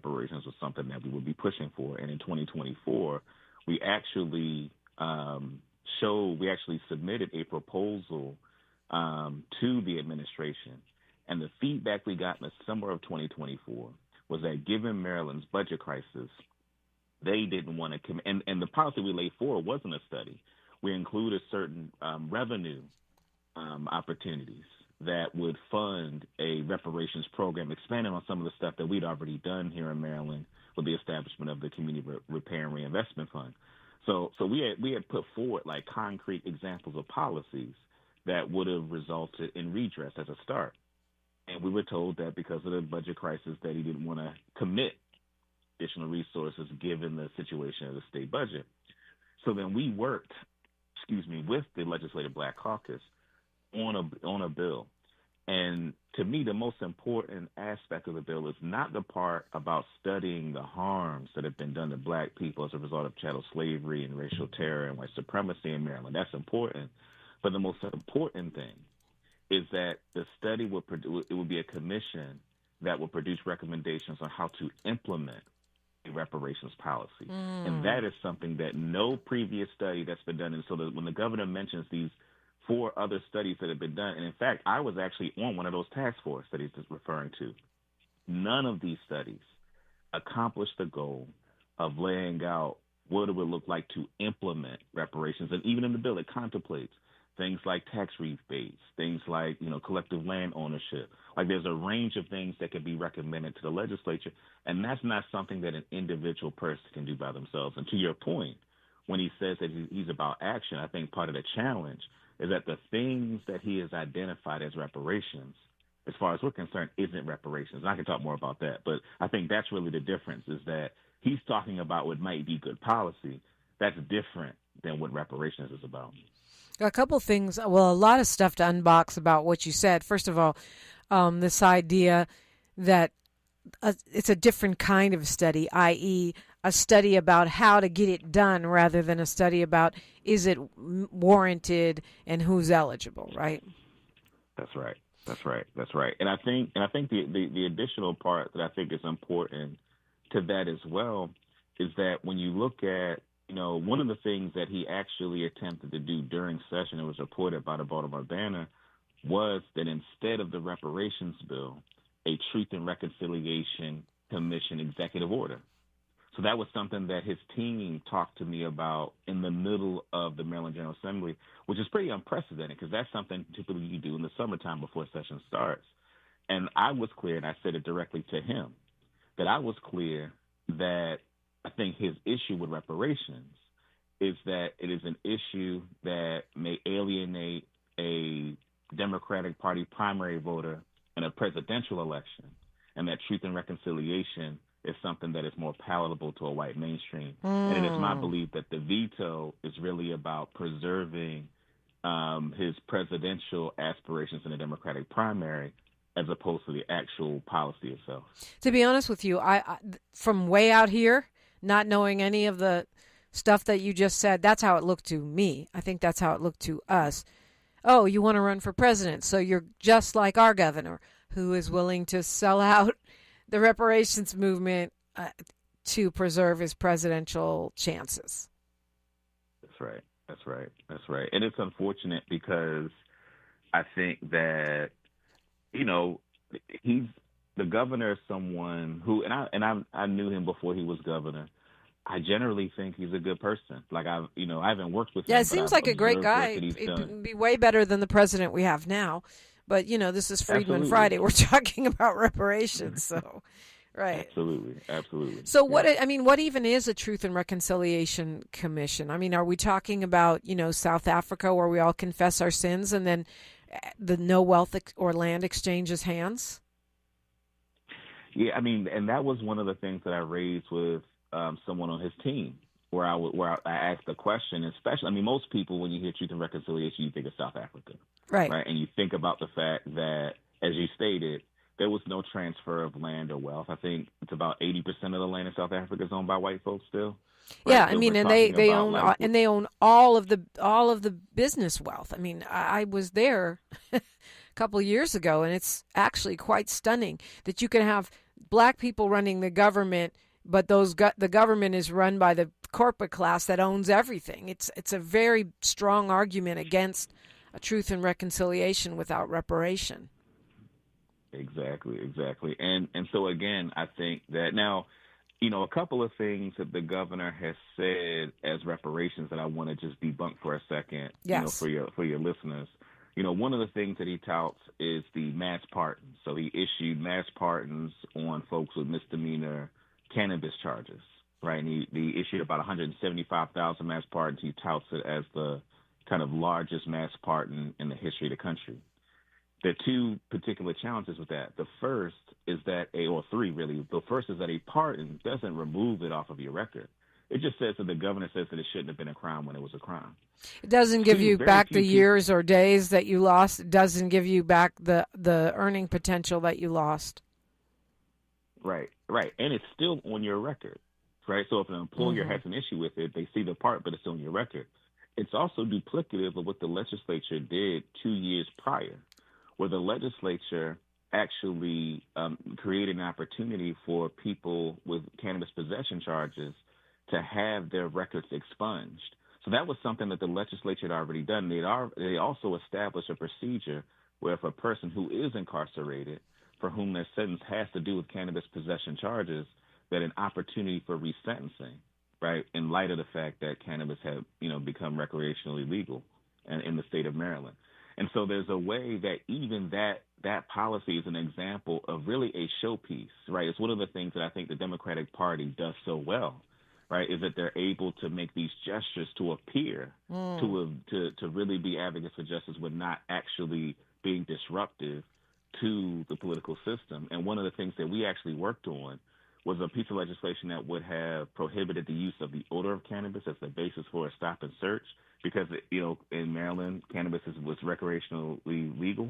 reparations was something that we would be pushing for. And in 2024, we actually submitted a proposal to the administration. And the feedback we got in the summer of 2024 was that given Maryland's budget crisis, they didn't want to commit. And the policy we laid forward wasn't a study. We included certain revenue opportunities that would fund a reparations program, expanding on some of the stuff that we'd already done here in Maryland with the establishment of the Community Repair and Reinvestment Fund. So we had put forward like concrete examples of policies that would have resulted in redress as a start. And we were told that because of the budget crisis that he didn't want to commit additional resources given the situation of the state budget. So then we worked, with the Legislative Black Caucus on a bill. And to me, the most important aspect of the bill is not the part about studying the harms that have been done to Black people as a result of chattel slavery and racial terror and white supremacy in Maryland. That's important. But the most important thing is that the study would be a commission that will produce recommendations on how to implement a reparations policy. And that is something that no previous study that's been done. And so when the governor mentions these 4 other studies that have been done, and in fact, I was actually on one of those task force that he's referring to, none of these studies accomplished the goal of laying out what it would look like to implement reparations. And even in the bill, it contemplates things like tax rebates, things like, collective land ownership. Like there's a range of things that could be recommended to the legislature, and that's not something that an individual person can do by themselves. And to your point, when he says that he's about action, I think part of the challenge is that the things that he has identified as reparations, as far as we're concerned, isn't reparations. And I can talk more about that, but I think that's really the difference, is that he's talking about what might be good policy. That's different than what reparations is about. A couple things, a lot of stuff to unbox about what you said. First of all, this idea that it's a different kind of study, i.e., a study about how to get it done rather than a study about is it warranted and who's eligible, right? That's right. And I think the additional part that I think is important to that as well is that when you look at, one of the things that he actually attempted to do during session, it was reported by the Baltimore Banner, was that instead of the reparations bill, a Truth and Reconciliation Commission executive order. So that was something that his team talked to me about in the middle of the Maryland General Assembly, which is pretty unprecedented because that's something typically you do in the summertime before session starts. And I was clear, and I said it directly to him, that I was clear that I think his issue with reparations is that it is an issue that may alienate a Democratic Party primary voter in a presidential election, and that Truth and Reconciliation is something that is more palatable to a white mainstream. And it is my belief that the veto is really about preserving his presidential aspirations in the Democratic primary as opposed to the actual policy itself. To be honest with you, I from way out here, not knowing any of the stuff that you just said, that's how it looked to me. I think that's how it looked to us. Oh, you want to run for president, so you're just like our governor, who is willing to sell out the reparations movement to preserve his presidential chances. That's right. And it's unfortunate because I think that, the governor is someone who, and I knew him before he was governor. I generally think he's a good person. Like I haven't worked with him. Yeah, it seems like a great guy. It'd be way better than the president we have now. But, this is Freedman Friday. We're talking about reparations. So, right. Absolutely. So what even is a Truth and Reconciliation Commission? I mean, are we talking about, South Africa where we all confess our sins and then the no wealth or land exchanges hands? Yeah, I mean, and that was one of the things that I raised with someone on his team, where I asked the question, especially, most people, when you hear Truth and Reconciliation, you think of South Africa. Right. And you think about the fact that, as you stated, there was no transfer of land or wealth. I think it's about 80% of the land in South Africa is owned by white folks still. Right? Yeah, and they own all of the business wealth. I was there a couple of years ago, and it's actually quite stunning that you can have black people running the government, but the government is run by the corporate class that owns everything. It's a very strong argument against a truth and reconciliation without reparation. Exactly. And so, again, I think that now, a couple of things that the governor has said as reparations that I want to just debunk for a second, yes. For your listeners. One of the things that he touts is the mass pardons. So he issued mass pardons on folks with misdemeanor cannabis charges, right? And he issued about 175,000 mass pardons. He touts it as the kind of largest mass pardon in the history of the country. There are two particular challenges with that. The first is that three really. The first is that a pardon doesn't remove it off of your record. It just says that the governor says that it shouldn't have been a crime when it was a crime. It doesn't give you back the years or days that you lost. It doesn't give you back the earning potential that you lost. Right. And it's still on your record, right? So if an employer has an issue with it, they see the part, but it's still on your record. It's also duplicative of what the legislature did 2 years prior, where the legislature actually created an opportunity for people with cannabis possession charges to have their records expunged. So that was something that the legislature had already done. They also established a procedure where if a person who is incarcerated, for whom their sentence has to do with cannabis possession charges, that an opportunity for resentencing, right, in light of the fact that cannabis had, become recreationally legal in the state of Maryland. And so there's a way that even that policy is an example of really a showpiece, right? It's one of the things that I think the Democratic Party does so well, right, is that they're able to make these gestures to appear to really be advocates for justice with not actually being disruptive to the political system. And one of the things that we actually worked on was a piece of legislation that would have prohibited the use of the odor of cannabis as the basis for a stop and search, because, in Maryland, cannabis was recreationally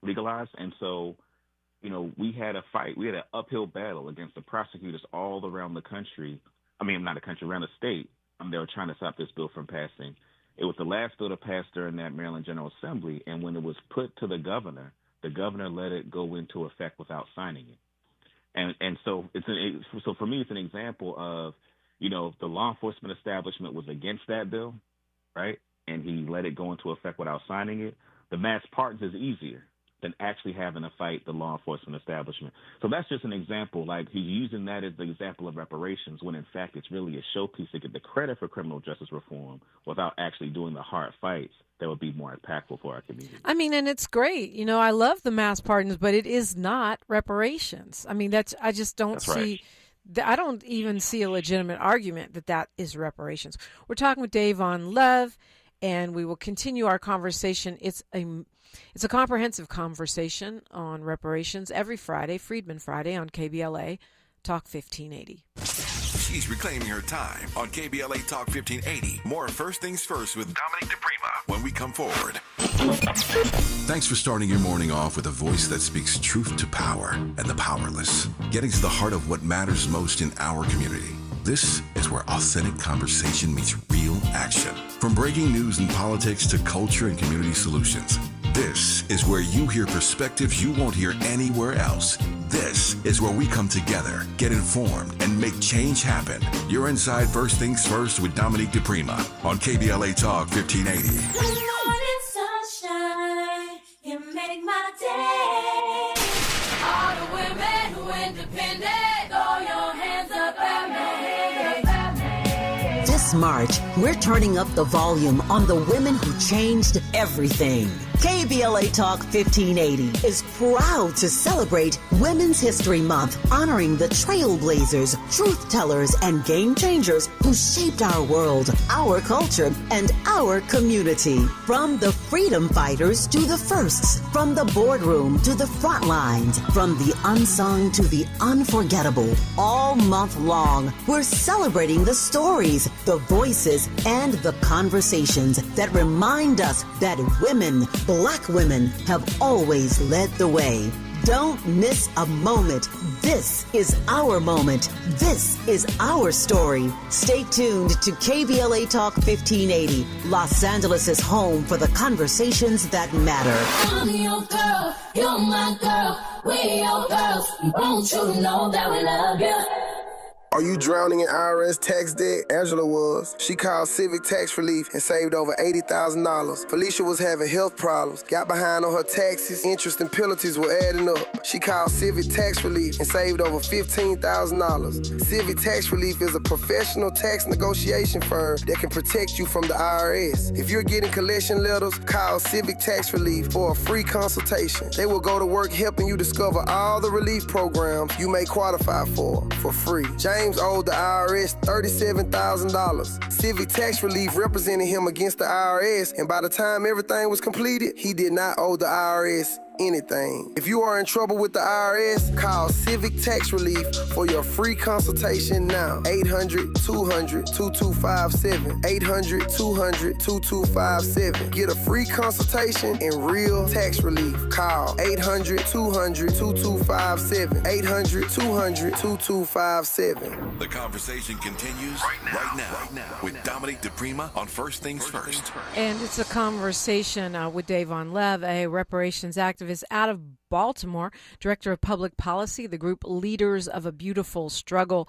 legalized. And so, we had a fight. We had an uphill battle against the prosecutors all around the country. Around the state. They were trying to stop this bill from passing. It was the last bill to pass during that Maryland General Assembly. And when it was put to the governor let it go into effect without signing it. And so so for me, it's an example of, the law enforcement establishment was against that bill, right? And he let it go into effect without signing it. The mass pardons is easier than actually having to fight the law enforcement establishment. So that's just an example. Like, he's using that as the example of reparations, when in fact it's really a showpiece to get the credit for criminal justice reform without actually doing the hard fights that would be more impactful for our community. And it's great. I love the mass pardons, but it is not reparations. I just don't see. Right. I don't even see a legitimate argument that is reparations. We're talking with Dayvon Love, and we will continue our conversation. It's a comprehensive conversation on reparations every Friday, Freedman Friday, on KBLA Talk 1580. She's reclaiming her time on KBLA Talk 1580. More First Things First with Dominique DePrima when we come forward. Thanks for starting your morning off with a voice that speaks truth to power and the powerless, getting to the heart of what matters most in our community. This is where authentic conversation meets real action. From breaking news and politics to culture and community solutions. This is where you hear perspectives you won't hear anywhere else. This is where we come together, get informed, and make change happen. You're inside First Things First with Dominique DePrima on KBLA Talk 1580. Good morning, sunshine. You make my day. All the women who independent, throw your hands up at me. This March, we're turning up the volume on the women who changed everything. KBLA Talk 1580 is proud to celebrate Women's History Month, honoring the trailblazers, truth tellers, and game changers who shaped our world, our culture, and our community. From the freedom fighters to the firsts, from the boardroom to the front lines, from the unsung to the unforgettable. All month long, we're celebrating the stories, the voices, and the conversations that remind us that women, Black women, have always led the way. Don't miss a moment. This is our moment. This is our story. Stay tuned to KBLA Talk 1580, Los Angeles' home for the conversations that matter. I'm your girl, you're my girl. We your girls, we want you to know that we love you. Are you drowning in IRS tax debt? Angela was. She called Civic Tax Relief and saved over $80,000. Felicia was having health problems, got behind on her taxes, interest and penalties were adding up. She called Civic Tax Relief and saved over $15,000. Civic Tax Relief is a professional tax negotiation firm that can protect you from the IRS. If you're getting collection letters, call Civic Tax Relief for a free consultation. They will go to work helping you discover all the relief programs you may qualify for free. James owed the IRS $37,000. Civic Tax Relief represented him against the IRS, and by the time everything was completed, he did not owe the IRS anything. If you are in trouble with the IRS, call Civic Tax Relief for your free consultation now. 800-200-2257. 800-200-2257. Get a free consultation and real tax relief. Call 800-200-2257. 800-200-2257. The conversation continues right now with Dominic DePrima on First Things First. And it's a conversation with Dayvon Lev, a reparations activist out of Baltimore, Director of Public Policy, the group Leaders of a Beautiful Struggle.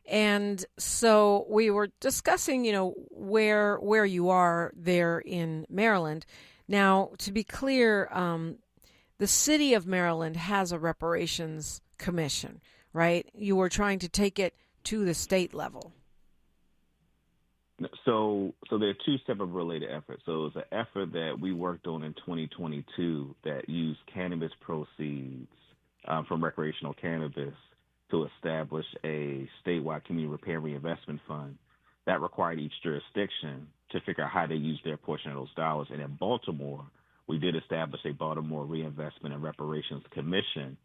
And so we were discussing, where you are there in Maryland. Now, to be clear, the city of Maryland has a reparations commission, right? You were trying to take it to the state level. So there are two separate related efforts. So it's an effort that we worked on in 2022 that used cannabis proceeds from recreational cannabis to establish a statewide community repair reinvestment fund that required each jurisdiction to figure out how they use their portion of those dollars. And in Baltimore, we did establish a Baltimore Reinvestment and Reparations Commission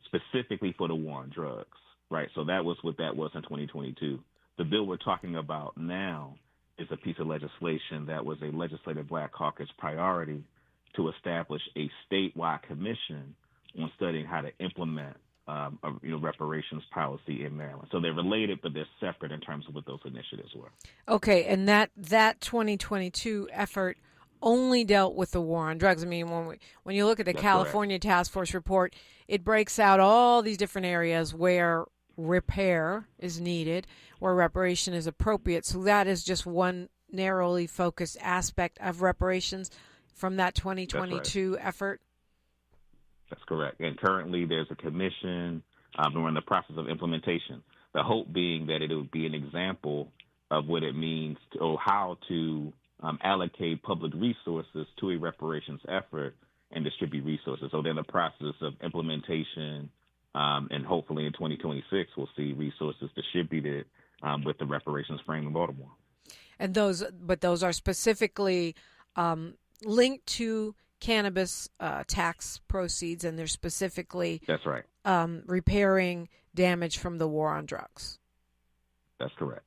specifically for the war on drugs, right? So that was what that was in 2022. The bill we're talking about now is a piece of legislation that was a legislative Black Caucus priority to establish a statewide commission on studying how to implement reparations policy in Maryland. So they're related, but they're separate in terms of what those initiatives were. Okay, and that 2022 effort only dealt with the war on drugs. I mean, when you look at the California Task Force report, it breaks out all these different areas where repair is needed, where reparation is appropriate. So that is just one narrowly focused aspect of reparations from that 2022 effort. That's correct. And currently there's a commission. We're in the process of implementation. The hope being that it would be an example of what it means or how to allocate public resources to a reparations effort and distribute resources. So they're in the process of implementation, and hopefully in 2026 we'll see resources distributed with the reparations frame in Baltimore. And those are specifically linked to cannabis tax proceeds, and they're specifically that's right repairing damage from the war on drugs. That's correct.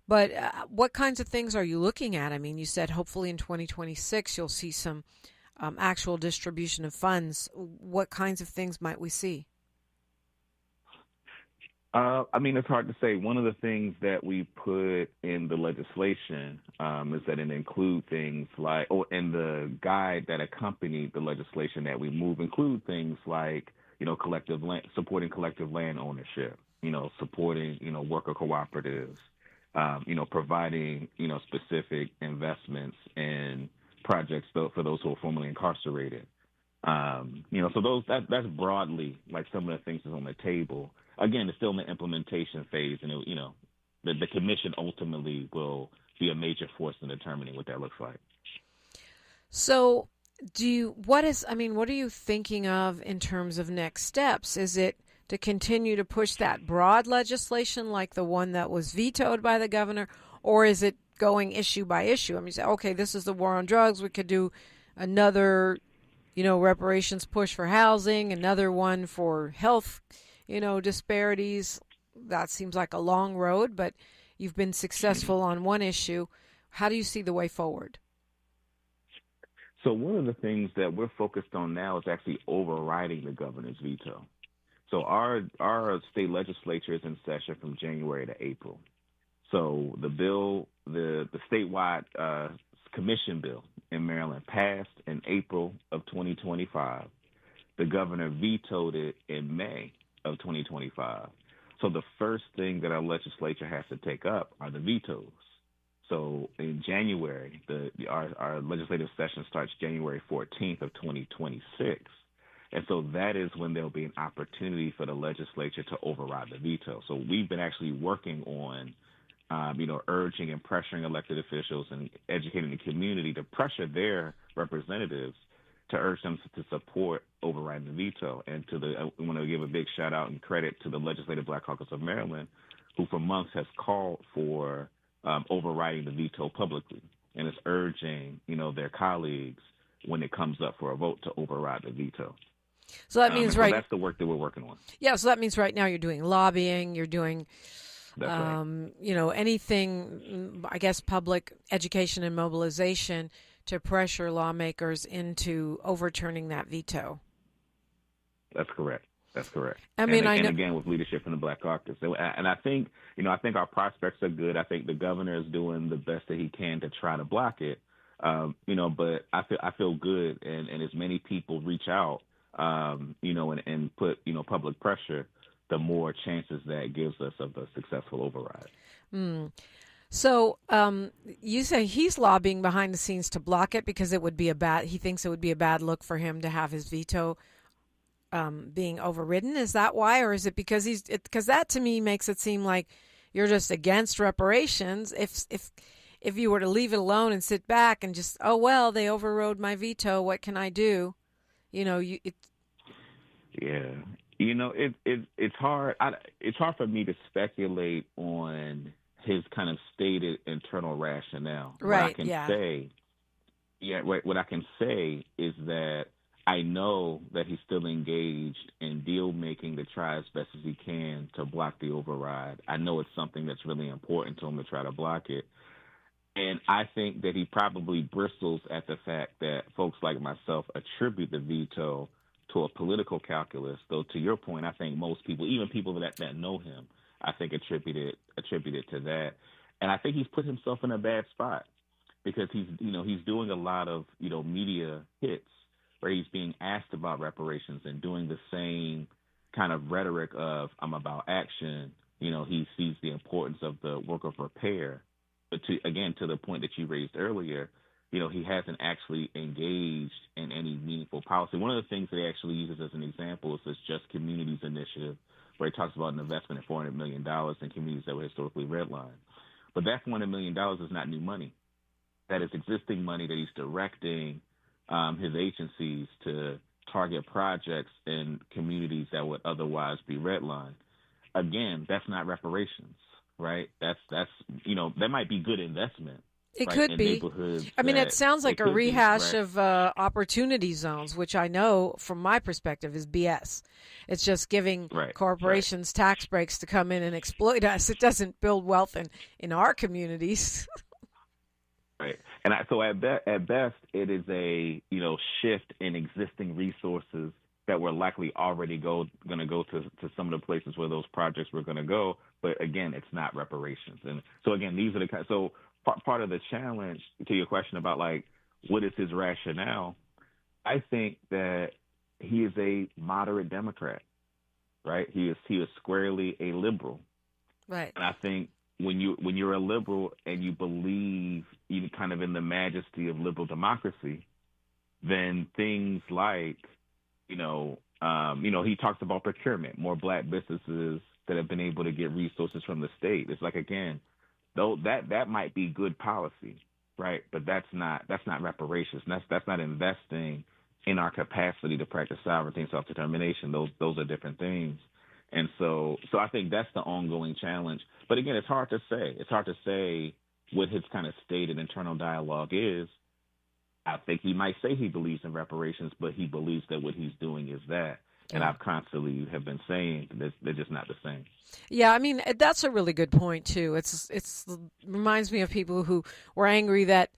But what kinds of things are you looking at? I mean, you said hopefully in 2026 you'll see some actual distribution of funds. What kinds of things might we see? I mean, it's hard to say. One of the things that we put in the legislation is that it include things like, in the guide that accompanied the legislation that we move, include things like, collective land, supporting collective land ownership, supporting, worker cooperatives, providing, specific investments in projects for those who are formerly incarcerated. So that's broadly like some of the things that's on the table. Again, it's still in the implementation phase, and the commission ultimately will be a major force in determining what that looks like. So, what are you thinking of in terms of next steps? Is it to continue to push that broad legislation like the one that was vetoed by the governor, or is it going issue by issue? I mean, you say, okay, this is the war on drugs. We could do another, reparations push for housing, another one for health, disparities. That seems like a long road, but you've been successful on one issue. How do you see the way forward? So one of the things that we're focused on now is actually overriding the governor's veto. So our state legislature is in session from January to April. So the bill, the statewide commission bill in Maryland passed in April of 2025. the governor vetoed it in May of 2025. So the first thing that our legislature has to take up are the vetoes. So in January, our legislative session starts January 14th of 2026. And so that is when there'll be an opportunity for the legislature to override the veto. So we've been actually working on, urging and pressuring elected officials and educating the community to pressure their representatives to urge them to support overriding the veto. And I want to give a big shout out and credit to the Legislative Black Caucus of Maryland, who for months has called for overriding the veto publicly and is urging, their colleagues when it comes up for a vote to override the veto. So that means, right. So that's the work that we're working on. Yeah. So that means right now you're doing lobbying, you're doing, That's right. Anything, I guess, public education and mobilization to pressure lawmakers into overturning that veto. That's correct. I mean, and again, with leadership from the Black Caucus. And I think, I think our prospects are good. I think the governor is doing the best that he can to try to block it. But I feel good. And as many people reach out, and put, public pressure, the more chances that gives us of a successful override. So you say he's lobbying behind the scenes to block it because he thinks it would be a bad look for him to have his veto being overridden. Is that why? Or is it because because that to me makes it seem like you're just against reparations. If you were to leave it alone and sit back and just, they overrode my veto, what can I do? Yeah. It's hard. It's hard for me to speculate on his kind of stated internal rationale. Right. What I can say is that I know that he's still engaged in deal making to try as best as he can to block the override. I know it's something that's really important to him to try to block it. And I think that he probably bristles at the fact that folks like myself attribute the veto to a political calculus, though to your point, I think most people, even people that know him, I think attribute it to that. And I think he's put himself in a bad spot because he's doing a lot of, media hits where he's being asked about reparations and doing the same kind of rhetoric of I'm about action. He sees the importance of the work of repair. But to the point that you raised earlier, he hasn't actually engaged in any meaningful policy. One of the things that he actually uses as an example is this Just Communities initiative, where he talks about an investment of $400 million in communities that were historically redlined. But that $400 million is not new money. That is existing money that he's directing his agencies to target projects in communities that would otherwise be redlined. Again, that's not reparations, right? That's that might be good investment. It right, could be. I mean, it sounds like a rehash of opportunity zones, which I know from my perspective is BS. It's just giving corporations tax breaks to come in and exploit us. It doesn't build wealth in our communities. Right. And so at best, it is a, shift in existing resources that were likely already going to go to some of the places where those projects were going to go. But again, it's not reparations. And so again, these are so part of the challenge to your question about what is his rationale. I think that he is a moderate Democrat, right? He is squarely a liberal. Right. And I think when you're a liberal and you believe even kind of in the majesty of liberal democracy, then things like, he talks about procurement, more black businesses that have been able to get resources from the state. It's again, though that might be good policy, right? But that's not reparations. That's not investing in our capacity to practice sovereignty and self-determination. Those are different things. And so I think that's the ongoing challenge. But again, it's hard to say. It's hard to say what his kind of stated internal dialogue is. I think he might say he believes in reparations, but he believes that what he's doing is that. And I've constantly have been saying that they're just not the same. Yeah, I mean, that's a really good point, too. It's reminds me of people who were angry that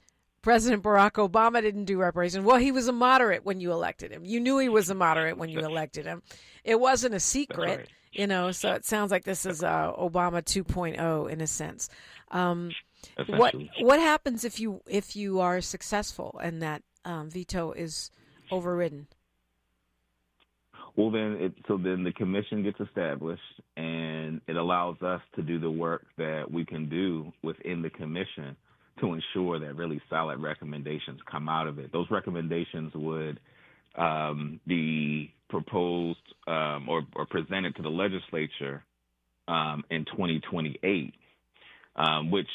President Barack Obama didn't do reparations. Well, he was a moderate when you elected him. You knew he was a moderate when you elected him. It wasn't a secret, so it sounds like this is Obama 2.0 in a sense. What happens if you are successful and that veto is overridden? Well, then the commission gets established, and it allows us to do the work that we can do within the commission to ensure that really solid recommendations come out of it. Those recommendations would be proposed or presented to the legislature in 2028, which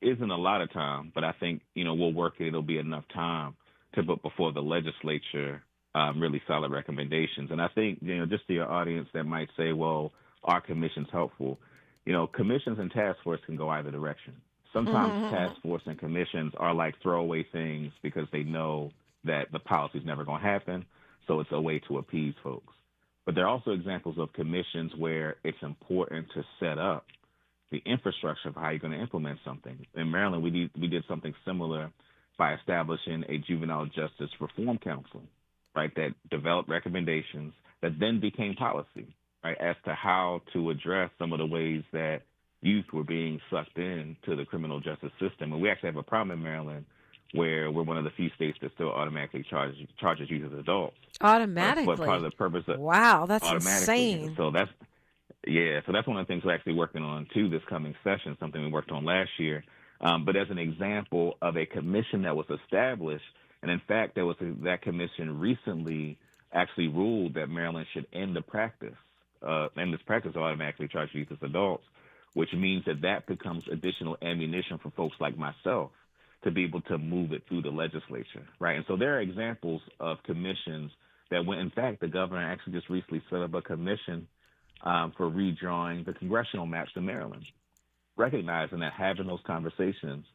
isn't a lot of time, but I think we'll work it. It'll be enough time to put before the legislature really solid recommendations. And I think just to your audience that might say, well, our commission's helpful. Commissions and task force can go either direction. Sometimes task force and commissions are like throwaway things because they know that the policy's never going to happen, so it's a way to appease folks. But there are also examples of commissions where it's important to set up the infrastructure of how you're going to implement something. In Maryland, we did something similar by establishing a juvenile justice reform council, right, that developed recommendations that then became policy, right, as to how to address some of the ways that youth were being sucked into the criminal justice system. And we actually have a problem in Maryland where we're one of the few states that still automatically charges youth as adults. Automatically? But part of the purpose of wow, that's insane. So that's one of the things we're actually working on, too, this coming session, something we worked on last year. But as an example of a commission that was established, and in fact, that commission recently actually ruled that Maryland should end this practice of automatically charging youth as adults, which means that becomes additional ammunition for folks like myself to be able to move it through the legislature, right? And so there are examples of commissions that when, in fact, the governor actually just recently set up a commission for redrawing the congressional maps in Maryland, recognizing that having those conversations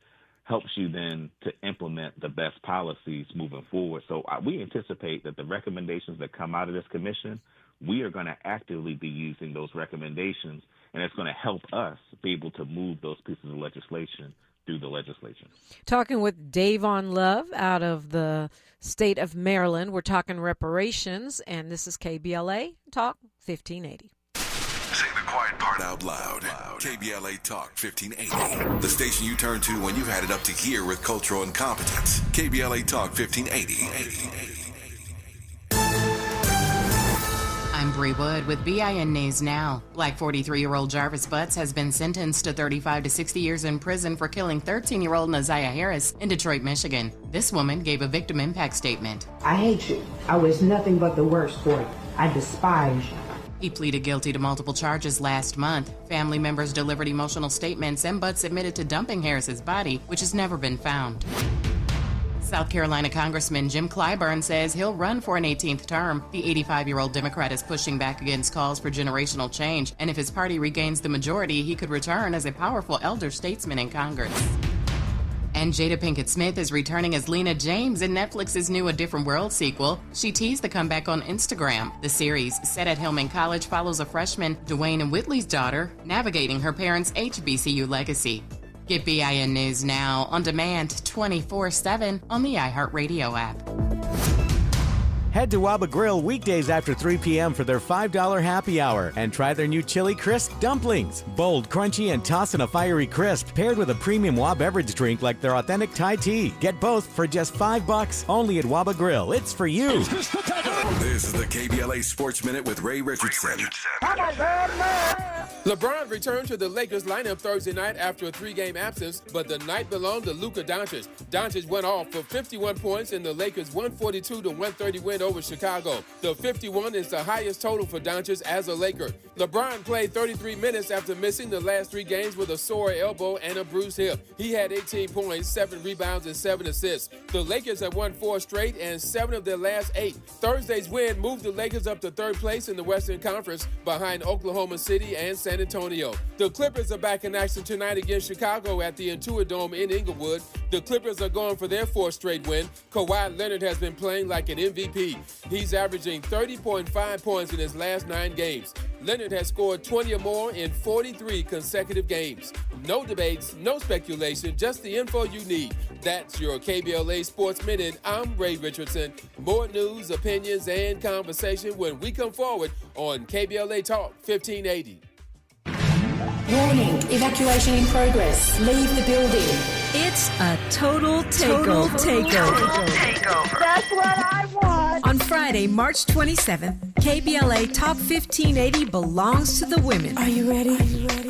helps you then to implement the best policies moving forward. So we anticipate that the recommendations that come out of this commission, we are going to actively be using those recommendations, and it's going to help us be able to move those pieces of legislation through the legislature. Talking with Dayvon Love out of the state of Maryland. We're talking reparations, and this is KBLA Talk 1580. Say the quiet part out loud. KBLA Talk 1580. The station you turn to when you've had it up to here with cultural incompetence. KBLA Talk 1580. I'm Bree Wood with BIN News Now. Black 43-year-old Jarvis Butts has been sentenced to 35 to 60 years in prison for killing 13-year-old Naziah Harris in Detroit, Michigan. This woman gave a victim impact statement. I hate you. I wish nothing but the worst for you. I despise you. He pleaded guilty to multiple charges last month. Family members delivered emotional statements, and Butts admitted to dumping Harris's body, which has never been found. South Carolina Congressman Jim Clyburn says he'll run for an 18th term. The 85-year-old Democrat is pushing back against calls for generational change, and if his party regains the majority, he could return as a powerful elder statesman in Congress. And Jada Pinkett Smith is returning as Lena James in Netflix's new A Different World sequel. She teased the comeback on Instagram. The series, set at Hillman College, follows a freshman, Dwayne and Whitley's daughter, navigating her parents' HBCU legacy. Get BIN News Now on demand 24/7 on the iHeartRadio app. Head to Waba Grill weekdays after 3 p.m. for their $5 happy hour and try their new chili crisp dumplings. Bold, crunchy, and tossed in a fiery crisp, paired with a premium Waba beverage drink like their authentic Thai tea. Get both for just $5 only at Waba Grill. It's for you. This is the KBLA Sports Minute with Ray Richardson. LeBron returned to the Lakers lineup Thursday night after a 3-game absence, but the night belonged to Luka Doncic. Doncic went off for 51 points in the Lakers' 142-130 win over Chicago. The 51 is the highest total for Doncic as a Laker. LeBron played 33 minutes after missing the last 3 games with a sore elbow and a bruised hip. He had 18 points, 7 rebounds, and 7 assists. The Lakers have won 4 straight and 7 of their last 8. Thursday's win moved the Lakers up to 3rd place in the Western Conference behind Oklahoma City and San Antonio. The Clippers are back in action tonight against Chicago at the Intuit Dome in Inglewood. The Clippers are going for their 4th straight win. Kawhi Leonard has been playing like an MVP. He's averaging 30.5 points in his last 9 games. Leonard has scored 20 or more in 43 consecutive games. No debates, no speculation, just the info you need. That's your KBLA Sports Minute. I'm Ray Richardson. More news, opinions, and conversation when we come forward on KBLA Talk 1580. Warning, evacuation in progress. Leave the building. It's a total takeover. That's what I want. On Friday, March 27th, KBLA Talk 1580 belongs to the women. Are you ready?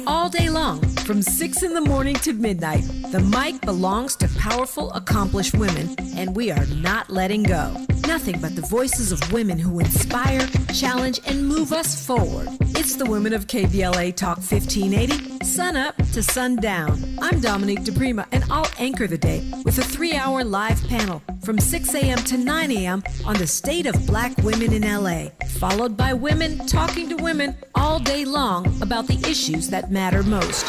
All day long, from 6 in the morning to midnight, the mic belongs to powerful, accomplished women, and we are not letting go. Nothing but the voices of women who inspire, challenge, and move us forward. It's the women of KBLA Talk 1580, sun up to sundown. I'm Dominique DePrima, and I'll anchor the day with a 3-hour live panel from 6 a.m. to 9 a.m. on the state of black women in LA, followed by women talking to women all day long about the issues that matter most.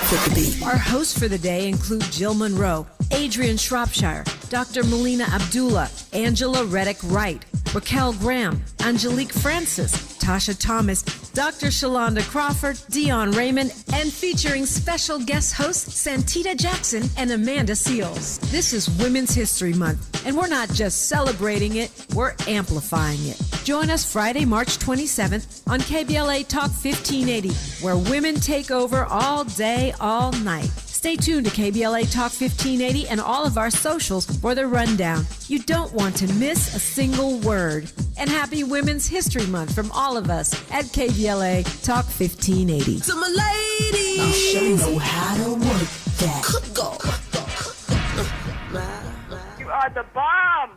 Our hosts for the day include Jill Monroe, Adrian Shropshire, Dr. Melina Abdullah, Angela Reddick-Wright, Raquel Graham, Angelique Francis, Tasha Thomas, Dr. Shalonda Crawford, Dion Raymond, and featuring special guest hosts Santita Jackson and Amanda Seals. This is Women's History Month, and we're not just celebrating it, we're amplifying it. Join us Friday, March 27th on KBLA Talk 1580, where women take over all day, all night. Stay tuned to KBLA Talk 1580 and all of our socials for the rundown. You don't want to miss a single word. And happy Women's History Month from all of us at KBLA Talk 1580. To my ladies, I'll show you know how to work that. Go. You are the bomb.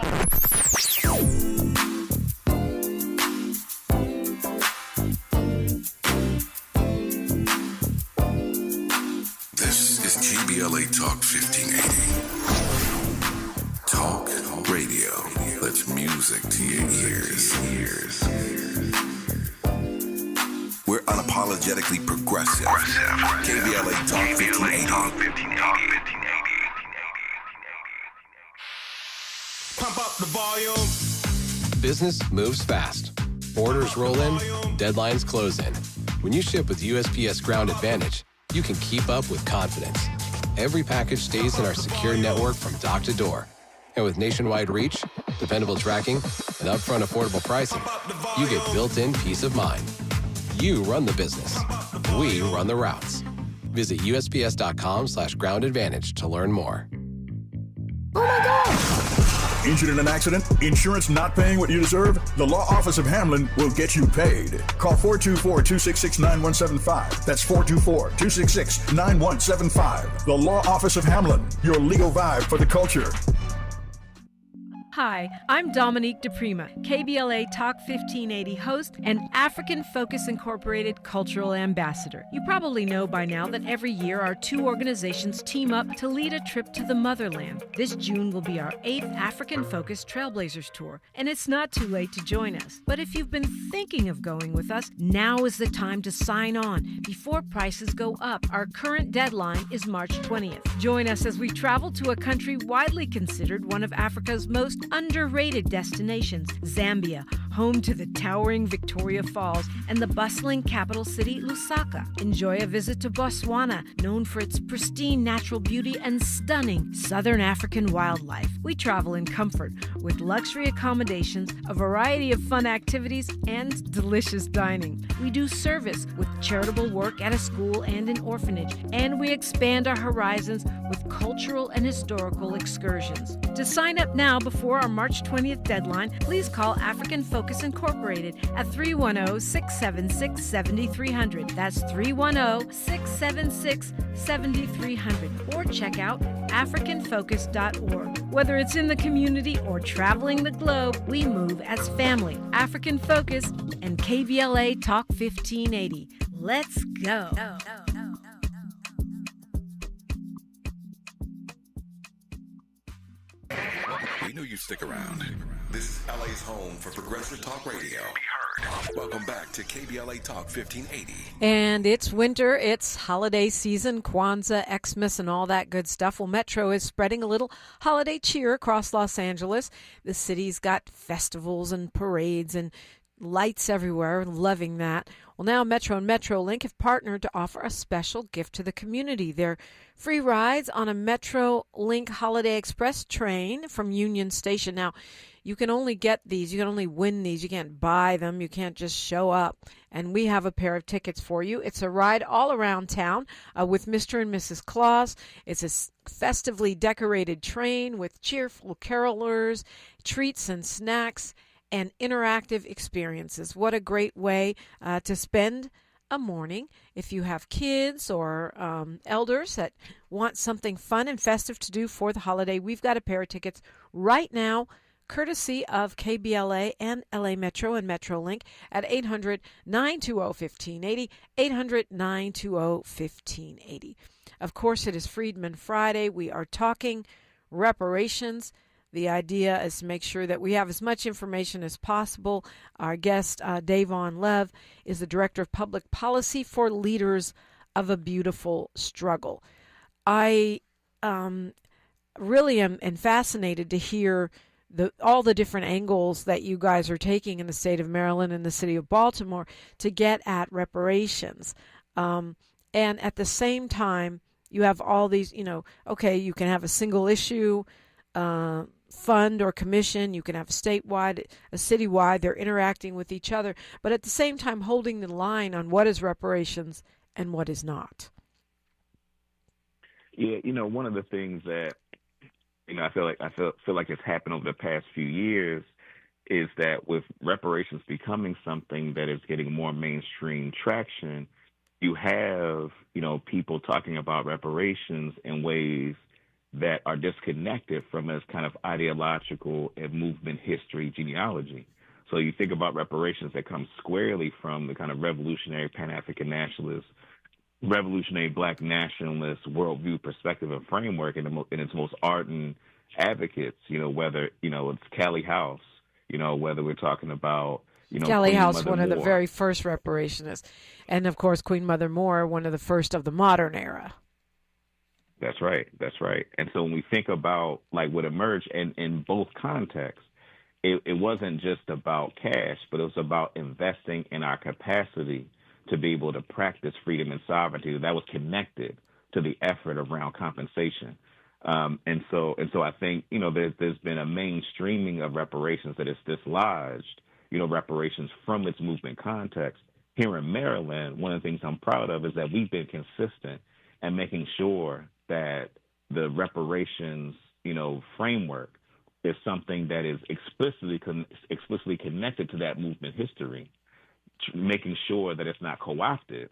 This is KBLA Talk 1580. Talk radio. That's music to your ears. We're unapologetically progressive. KBLA Talk 1580. Pump up the volume. Business moves fast. Orders roll in, deadlines close in. When you ship with USPS Ground Advantage, you can keep up with confidence. Every package stays in our secure network from dock to door. And with nationwide reach, dependable tracking, and upfront affordable pricing, you get built-in peace of mind. You run the business. We run the routes. Visit USPS.com/Ground Advantage to learn more. Oh my God! Injured in an accident? Insurance not paying what you deserve? The Law Office of Hamlin will get you paid. Call 424-266-9175. That's 424-266-9175. The Law Office of Hamlin, your legal vibe for the culture. Hi, I'm Dominique DePrima, KBLA Talk 1580 host and African Focus Incorporated Cultural Ambassador. You probably know by now that every year our two organizations team up to lead a trip to the motherland. This June will be our 8th African Focus Trailblazers Tour, and it's not too late to join us. But if you've been thinking of going with us, now is the time to sign on before prices go up. Our current deadline is March 20th. Join us as we travel to a country widely considered one of Africa's most underrated destinations, Zambia, home to the towering Victoria Falls and the bustling capital city, Lusaka. Enjoy a visit to Botswana, known for its pristine natural beauty and stunning Southern African wildlife. We travel in comfort with luxury accommodations, a variety of fun activities, and delicious dining. We do service with charitable work at a school and an orphanage, and we expand our horizons with cultural and historical excursions. To sign up now before our March 20th deadline, please call African Focus Incorporated at 310-676-7300. That's 310-676-7300. Or check out africanfocus.org. Whether it's in the community or traveling the globe, we move as family. African Focus and KBLA Talk 1580. Let's go. We knew you'd stick around. This is LA's home for progressive talk radio. Welcome back to KBLA Talk 1580. And it's winter, it's holiday season, Kwanzaa, Xmas, and all that good stuff. Well, Metro is spreading a little holiday cheer across Los Angeles. The city's got festivals and parades and lights everywhere, loving that. Well, now Metro and MetroLink have partnered to offer a special gift to the community. They're free rides on a MetroLink Holiday Express train from Union Station. Now, you can only get these, you can only win these, you can't buy them, you can't just show up. And we have a pair of tickets for you. It's a ride all around town with Mr. and Mrs. Claus. It's a festively decorated train with cheerful carolers, treats and snacks. and interactive experiences. What a great way to spend a morning. If you have kids or elders that want something fun and festive to do for the holiday, we've got a pair of tickets right now, courtesy of KBLA and LA Metro and Metrolink at 800-920-1580, 800-920-1580. Of course, it is Freedman Friday. We are talking reparations. The idea is to make sure that we have as much information as possible. Our guest, Dayvon Lev, is the Director of Public Policy for Leaders of a Beautiful Struggle. I really am fascinated to hear all the different angles that you guys are taking in the state of Maryland and the city of Baltimore to get at reparations. And at the same time, you have all these, okay, you can have a single issue fund or commission, you can have a statewide, a citywide, they're interacting with each other, but at the same time holding the line on what is reparations and what is not. Yeah, one of the things that I feel like it's happened over the past few years is that with reparations becoming something that is getting more mainstream traction, you have people talking about reparations in ways that are disconnected from its kind of ideological and movement history genealogy. So you think about reparations that come squarely from the kind of revolutionary Pan-African nationalist, revolutionary Black nationalist worldview perspective and framework in its most ardent advocates, whether, it's Callie House, whether we're talking about, Callie Queen House, Mother one of the Moore. very first reparationists. And, of course, Queen Mother Moore, one of the first of the modern era. That's right. And so when we think about like what emerged in both contexts, it wasn't just about cash, but it was about investing in our capacity to be able to practice freedom and sovereignty that was connected to the effort around compensation. And so I think, there's been a mainstreaming of reparations that is dislodged, reparations from its movement context. Here in Maryland, one of the things I'm proud of is that we've been consistent in making sure that the reparations, framework is something that is explicitly connected to that movement history, making sure that it's not co-opted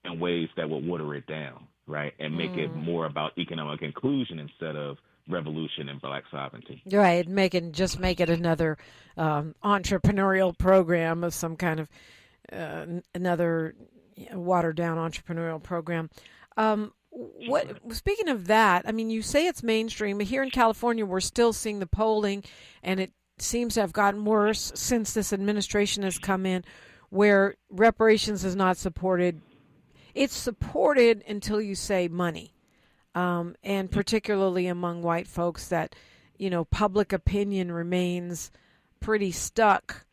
in ways that will water it down, right, and make it more about economic inclusion instead of revolution and Black sovereignty. Right, make it another entrepreneurial program of some kind of another watered-down entrepreneurial program. Speaking of that, I mean, you say it's mainstream, but here in California, we're still seeing the polling, and it seems to have gotten worse since this administration has come in, where reparations is not supported. It's supported until you say money, and particularly among white folks that, public opinion remains pretty stuck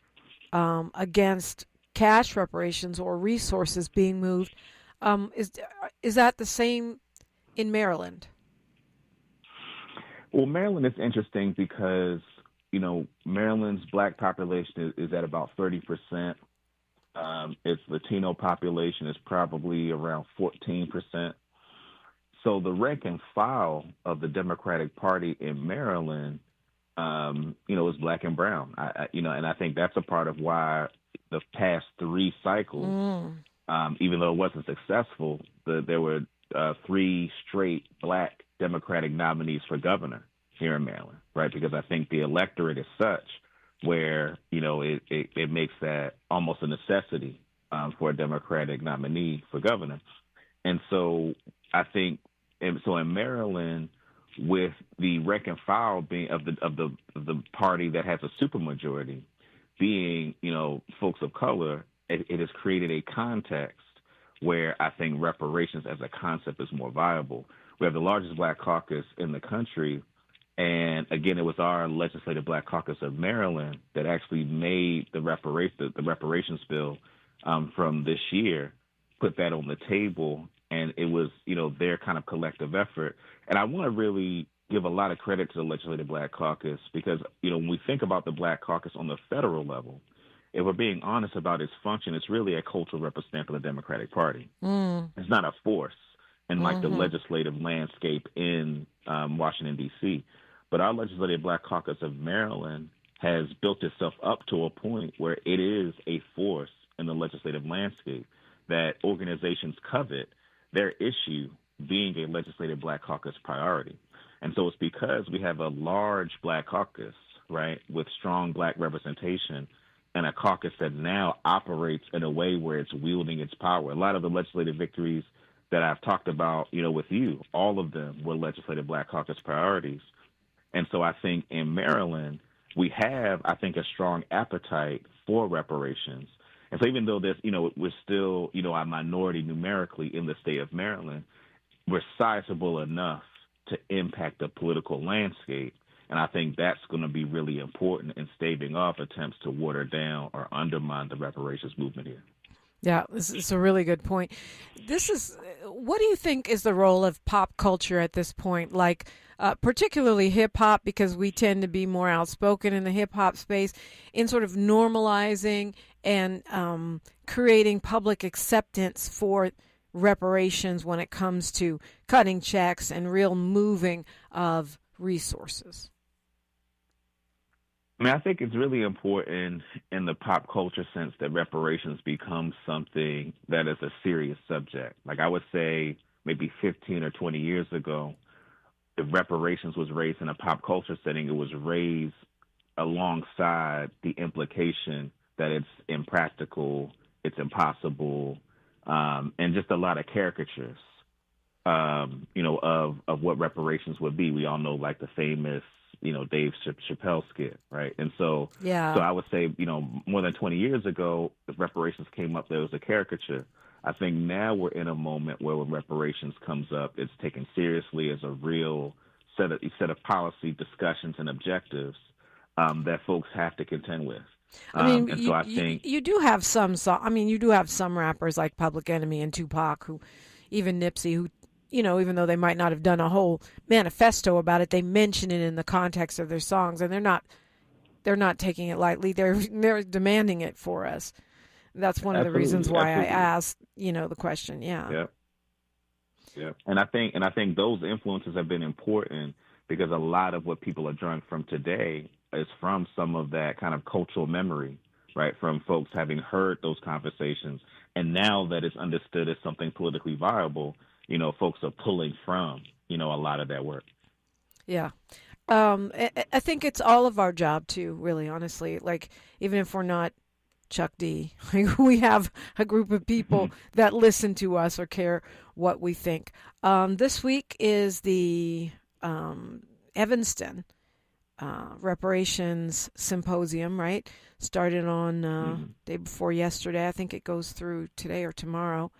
against cash reparations or resources being moved. Is that the same in Maryland? Well, Maryland is interesting because, Maryland's Black population is at about 30%. Its Latino population is probably around 14%. So the rank and file of the Democratic Party in Maryland, is Black and brown. And I think that's a part of why the past three cycles, even though it wasn't successful, there were three straight Black Democratic nominees for governor here in Maryland, right? Because I think the electorate is such where, it makes that almost a necessity for a Democratic nominee for governor. And so I think, in Maryland, with the rank and file being of the party that has a supermajority being, folks of color, it has created a context where I think reparations as a concept is more viable. We have the largest Black caucus in the country, and again, it was our legislative Black caucus of Maryland that actually made the reparations bill from this year, put that on the table, and it was, their kind of collective effort. And I want to really give a lot of credit to the legislative Black caucus because, when we think about the Black caucus on the federal level, if we're being honest about its function, it's really a cultural representative of the Democratic Party. It's not a force in like the legislative landscape in Washington, D.C. But our legislative Black caucus of Maryland has built itself up to a point where it is a force in the legislative landscape that organizations covet their issue being a legislative Black caucus priority. And so it's because we have a large Black caucus, right, with strong Black representation, and a caucus that now operates in a way where it's wielding its power. A lot of the legislative victories that I've talked about, with you, all of them were legislative Black caucus priorities. And so I think in Maryland, we have, I think, a strong appetite for reparations. And so even though there's, we're still, a minority numerically in the state of Maryland, we're sizable enough to impact the political landscape. And I think that's going to be really important in staving off attempts to water down or undermine the reparations movement here. Yeah, this is a really good point. What do you think is the role of pop culture at this point? Like, particularly hip hop, because we tend to be more outspoken in the hip hop space, in sort of normalizing and creating public acceptance for reparations when it comes to cutting checks and real moving of resources. I mean, I think it's really important in the pop culture sense that reparations become something that is a serious subject. Like I would say maybe 15 or 20 years ago, if reparations was raised in a pop culture setting, it was raised alongside the implication that it's impractical, it's impossible, and just a lot of caricatures, of what reparations would be. We all know like the famous Dave Chappelle skit, right? And so, yeah. So I would say, more than 20 years ago, if reparations came up, there was a caricature. I think now we're in a moment where when reparations comes up, it's taken seriously as a real set of policy discussions and objectives that folks have to contend with. I think you do have some. You do have some rappers like Public Enemy and Tupac, even Nipsey, who even though they might not have done a whole manifesto about it, they mention it in the context of their songs, and they're not taking it lightly. They're demanding it for us. That's one of the reasons why I asked, the question. Yeah. Yeah. And I think those influences have been important because a lot of what people are drawing from today is from some of that kind of cultural memory, right? From folks having heard those conversations, and now that it's understood as something politically viable, folks are pulling from, a lot of that work. Yeah. I think it's all of our job too, really, honestly. Like, even if we're not Chuck D, we have a group of people that listen to us or care what we think. This week is the Evanston Reparations Symposium, right? Started on day before yesterday. I think it goes through today or tomorrow.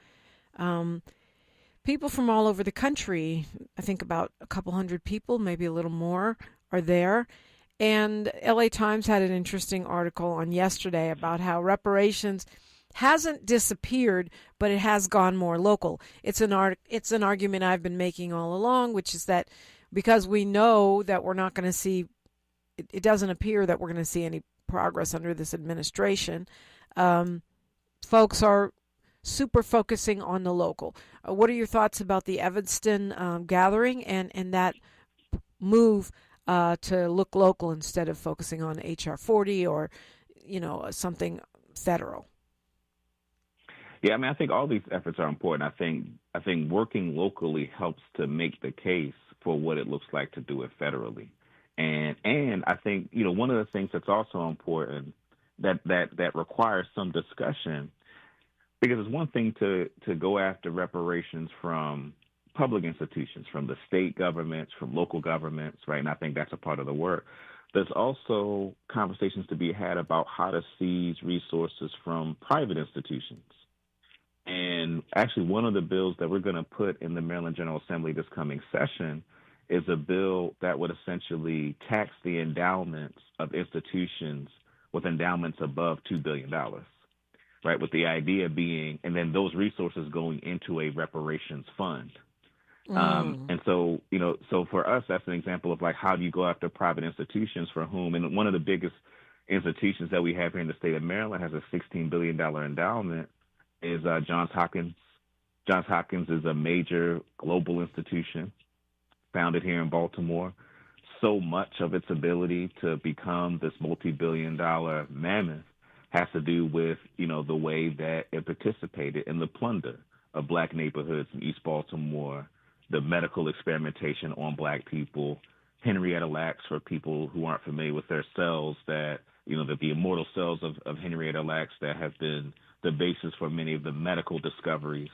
People from all over the country, I think about a couple hundred people, maybe a little more, are there. And LA Times had an interesting article on yesterday about how reparations hasn't disappeared, but it has gone more local. It's an argument I've been making all along, which is that because we know that we're not going to see, it doesn't appear that we're going to see any progress under this administration, folks are super focusing on the local. What are your thoughts about the Evanston gathering and that move to look local instead of focusing on HR 40 or, something federal? Yeah, I think all these efforts are important. I think working locally helps to make the case for what it looks like to do it federally. And I think, one of the things that's also important that requires some discussion, because it's one thing to go after reparations from public institutions, from the state governments, from local governments, right? And I think that's a part of the work. There's also conversations to be had about how to seize resources from private institutions. And actually, one of the bills that we're going to put in the Maryland General Assembly this coming session is a bill that would essentially tax the endowments of institutions with endowments above $2 billion. Right, with the idea being, and then those resources going into a reparations fund. And so, so for us, that's an example of like, how do you go after private institutions for whom? And one of the biggest institutions that we have here in the state of Maryland has a $16 billion endowment is Johns Hopkins. Johns Hopkins is a major global institution founded here in Baltimore. so much of its ability to become this multi-billion-dollar mammoth has to do with, the way that it participated in the plunder of black neighborhoods in East Baltimore, the medical experimentation on black people, Henrietta Lacks, for people who aren't familiar with their cells, that, that the immortal cells of Henrietta Lacks that have been the basis for many of the medical discoveries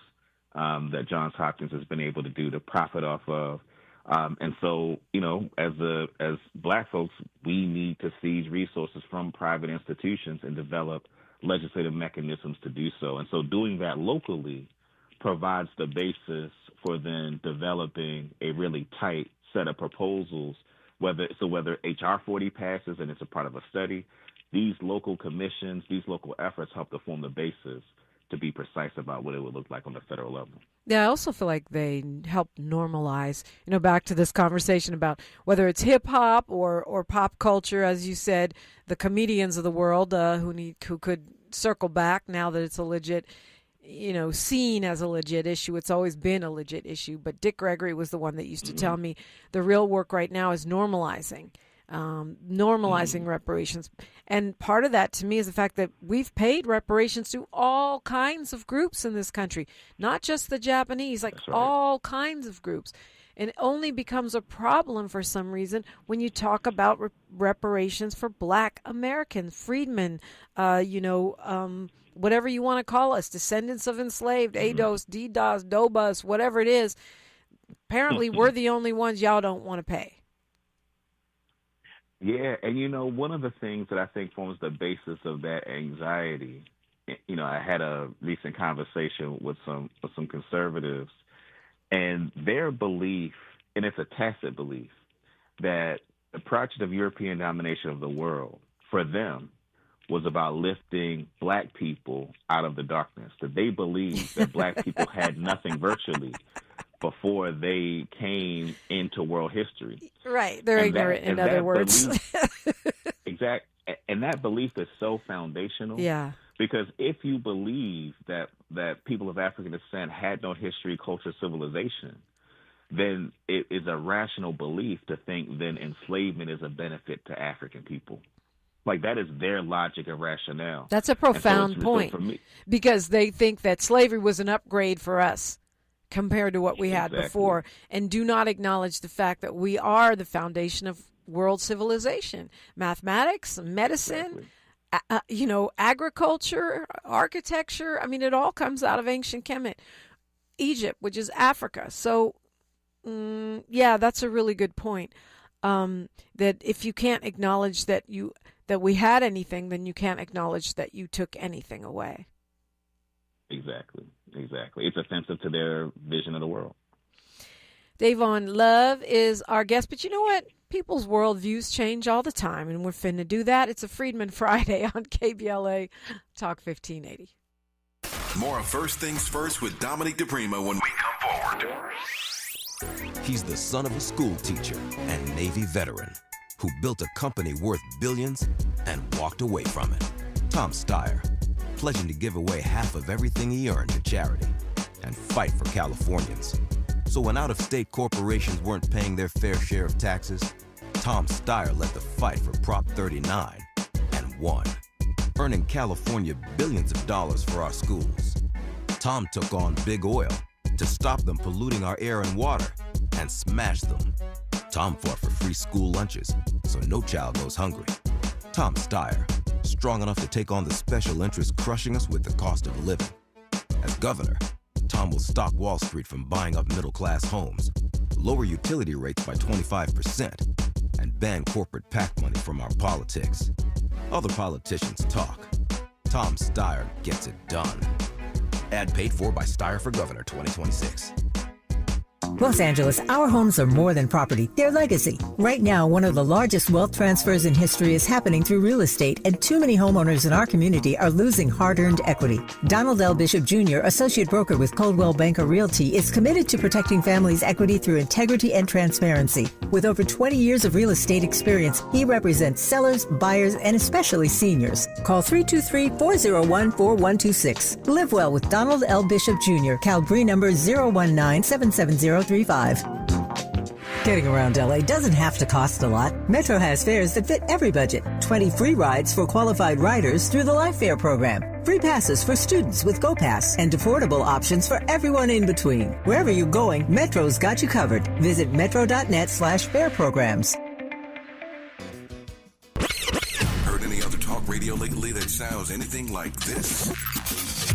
that Johns Hopkins has been able to do to profit off of. And so, as black folks, we need to seize resources from private institutions and develop legislative mechanisms to do so. And so doing that locally provides the basis for then developing a really tight set of proposals, whether H.R. 40 passes and it's a part of a study, these local commissions, these local efforts help to form the basis to be precise about what it would look like on the federal level. Yeah, I also feel like they help normalize, back to this conversation about whether it's hip hop or pop culture, as you said, the comedians of the world who could circle back now that it's a legit, seen as a legit issue. It's always been a legit issue. But Dick Gregory was the one that used to tell me the real work right now is normalizing reparations. And part of that to me is the fact that we've paid reparations to all kinds of groups in this country, not just the Japanese, all kinds of groups. And it only becomes a problem for some reason when you talk about reparations for black Americans, freedmen, whatever you want to call us, descendants of enslaved, ADOS, DDoS, DOBUS, whatever it is. Apparently, we're the only ones y'all don't want to pay. Yeah, and one of the things that I think forms the basis of that anxiety, I had a recent conversation with some conservatives, and their belief, and it's a tacit belief, that the project of European domination of the world, for them, was about lifting black people out of the darkness, that they believed that black people had nothing virtually before they came into world history. Right. They're ignorant, in other words. Exactly. And that belief is so foundational. Yeah. Because if you believe that people of African descent had no history, culture, civilization, then it is a rational belief to think then enslavement is a benefit to African people. Like, that is their logic and rationale. That's a profound point. For me, because they think that slavery was an upgrade for us compared to what we had before, and do not acknowledge the fact that we are the foundation of world civilization. Mathematics, medicine, agriculture, architecture. I mean, it all comes out of ancient Kemet. Egypt, which is Africa. So, that's a really good point. That if you can't acknowledge that we had anything, then you can't acknowledge that you took anything away. Exactly. It's offensive to their vision of the world. Dayvon Love is our guest, but you know what? People's worldviews change all the time, and we're finna do that. It's a Freedman Friday on KBLA Talk 1580. More of First Things First with Dominic DePrima when we come forward. He's the son of a school teacher and Navy veteran who built a company worth billions and walked away from it. Tom Steyer, pledging to give away half of everything he earned to charity and fight for Californians. So when out-of-state corporations weren't paying their fair share of taxes, Tom Steyer led the fight for Prop 39 and won, earning California billions of dollars for our schools. Tom took on Big Oil to stop them polluting our air and water and smash them. Tom fought for free school lunches so no child goes hungry. Tom Steyer, strong enough to take on the special interests crushing us with the cost of living. As governor, Tom will stop Wall Street from buying up middle-class homes, lower utility rates by 25%, and ban corporate PAC money from our politics. Other politicians talk. Tom Steyer gets it done. Ad paid for by Steyer for Governor 2026. Los Angeles, our homes are more than property, they're legacy. Right now, one of the largest wealth transfers in history is happening through real estate, and too many homeowners in our community are losing hard-earned equity. Donald L. Bishop Jr., associate broker with Coldwell Banker Realty, is committed to protecting families' equity through integrity and transparency. With over 20 years of real estate experience, he represents sellers, buyers, and especially seniors. Call 323-401-4126. Live well with Donald L. Bishop Jr., Cal Bree number 019-77035. Getting around LA doesn't have to cost a lot. Metro has fares that fit every budget. 20 free rides for qualified riders through the Life Fare program. Free passes for students with GoPass and affordable options for everyone in between. Wherever you're going, Metro's got you covered. Visit metro.net/fare programs. Heard any other talk radio lately that sounds anything like this?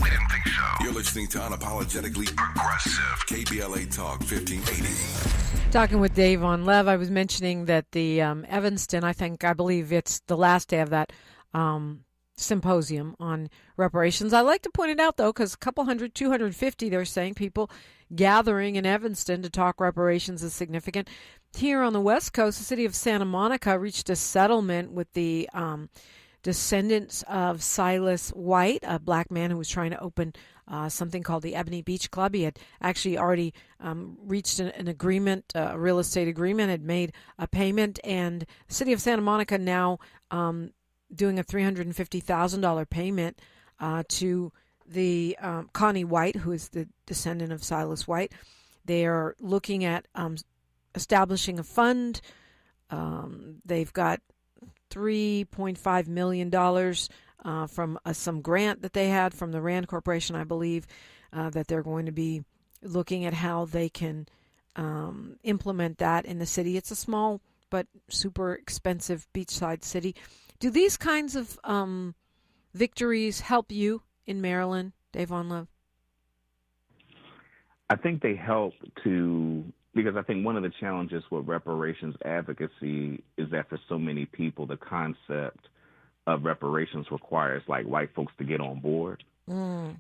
We didn't think so. You're listening to Unapologetically Progressive, KBLA Talk 1580. Talking with Dayvon Lev, I was mentioning that the Evanston, I believe it's the last day of that symposium on reparations. I like to point it out, though, because a couple hundred, 250, they're saying people gathering in Evanston to talk reparations is significant. Here on the West Coast, the city of Santa Monica reached a settlement with the descendants of Silas White, a black man who was trying to open something called the Ebony Beach Club. He had actually already reached an agreement, a real estate agreement, had made a payment, and the city of Santa Monica now doing a $350,000 payment to the Connie White, who is the descendant of Silas White. They are looking at establishing a fund. They've got $3.5 million from some grant that they had from the Rand Corporation, I believe, that they're going to be looking at how they can implement that in the city. It's a small but super expensive beachside city. Do these kinds of victories help you in Maryland, Dayvon Lev? I think they help because I think one of the challenges with reparations advocacy is that for so many people, the concept of reparations requires like white folks to get on board,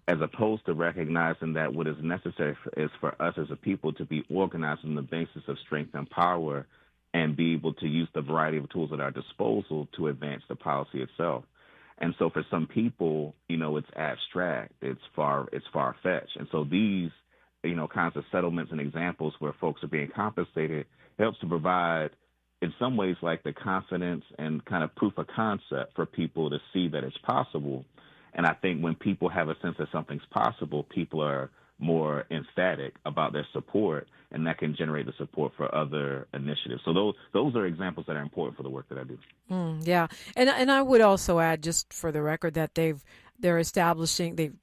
as opposed to recognizing that what is necessary is for us as a people to be organized on the basis of strength and power and be able to use the variety of tools at our disposal to advance the policy itself. And so for some people, it's abstract, it's far-fetched. And so these, kinds of settlements and examples where folks are being compensated helps to provide, in some ways, like the confidence and kind of proof of concept for people to see that it's possible. And I think when people have a sense that something's possible, people are more emphatic about their support, and that can generate the support for other initiatives. So those are examples that are important for the work that I do. Yeah, and I would also add, just for the record, that they've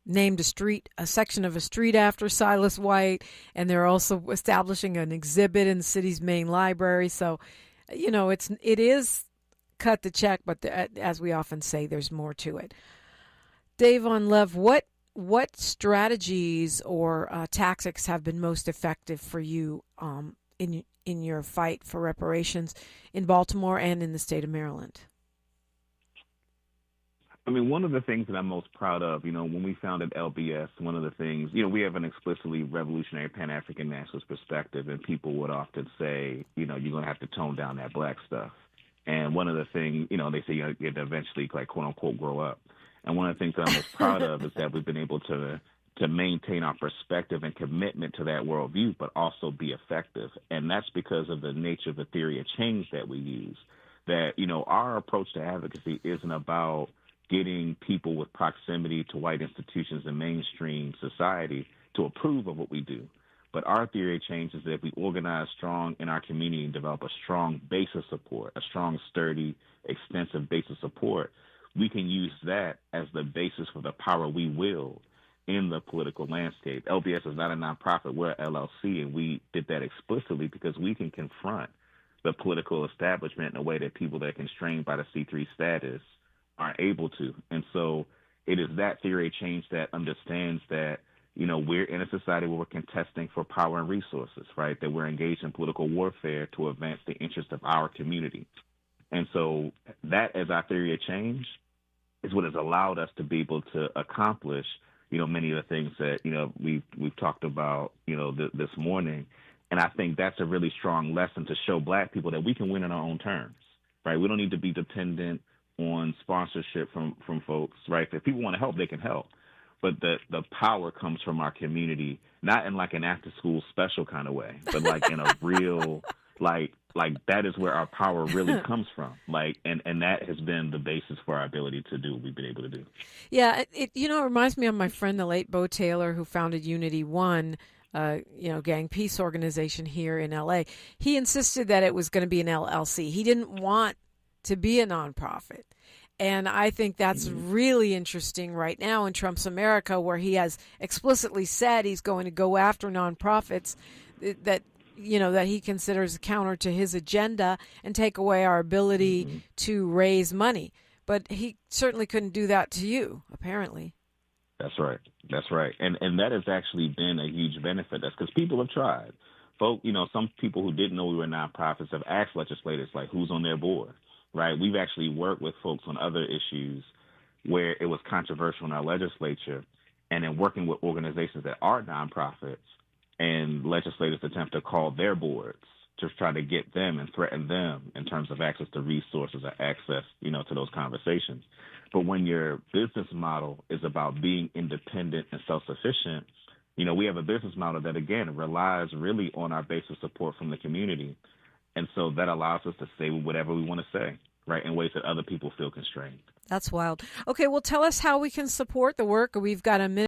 named a section of a street after Silas White, and they're also establishing an exhibit in the city's main library. So, it is cut the check, but as we often say, there's more to it. Dayvon Lev, what strategies or tactics have been most effective for you in your fight for reparations in Baltimore and in the state of Maryland? I mean, one of the things that I'm most proud of, when we founded LBS, one of the things, we have an explicitly revolutionary Pan-African nationalist perspective, and people would often say, you're going to have to tone down that black stuff. And one of the things, they say you have to eventually, like, quote unquote, grow up. And one of the things that I'm most proud of is that we've been able to maintain our perspective and commitment to that worldview, but also be effective. And that's because of the nature of the theory of change that we use. That, our approach to advocacy isn't about getting people with proximity to white institutions and mainstream society to approve of what we do. But our theory of change is that if we organize strong in our community and develop a strong base of support, a strong, sturdy, extensive base of support, we can use that as the basis for the power we wield in the political landscape. LBS is not a nonprofit, we're an LLC, and we did that explicitly because we can confront the political establishment in a way that people that are constrained by the C3 status aren't able to. And so it is that theory of change that understands that, we're in a society where we're contesting for power and resources, right? That we're engaged in political warfare to advance the interest of our community. And so that, as our theory of change, is what has allowed us to be able to accomplish, many of the things that, we've talked about, this morning. And I think that's a really strong lesson to show black people that we can win on our own terms, right? We don't need to be dependent on sponsorship from folks, right? If people want to help, they can help. But the power comes from our community, not in like an after-school special kind of way, but like in a real, like that is where our power really comes from. And that has been the basis for our ability to do what we've been able to do. Yeah, it reminds me of my friend, the late Bo Taylor, who founded Unity One. gang peace organization here in L.A. He insisted that it was going to be an LLC. He didn't want to be a nonprofit. And I think that's really interesting right now in Trump's America, where he has explicitly said he's going to go after nonprofits that he considers counter to his agenda and take away our ability to raise money. But he certainly couldn't do that to you, apparently. That's right. And that has actually been a huge benefit. That's because people have tried. Some people who didn't know we were nonprofits have asked legislators, like, who's on their board, right? We've actually worked with folks on other issues where it was controversial in our legislature, and in working with organizations that are nonprofits, and legislators attempt to call their boards to try to get them and threaten them in terms of access to resources or access, to those conversations. But when your business model is about being independent and self-sufficient, we have a business model that, again, relies really on our base of support from the community. And so that allows us to say whatever we want to say, right, in ways that other people feel constrained. That's wild. Okay, well, tell us how we can support the work. We've got a minute.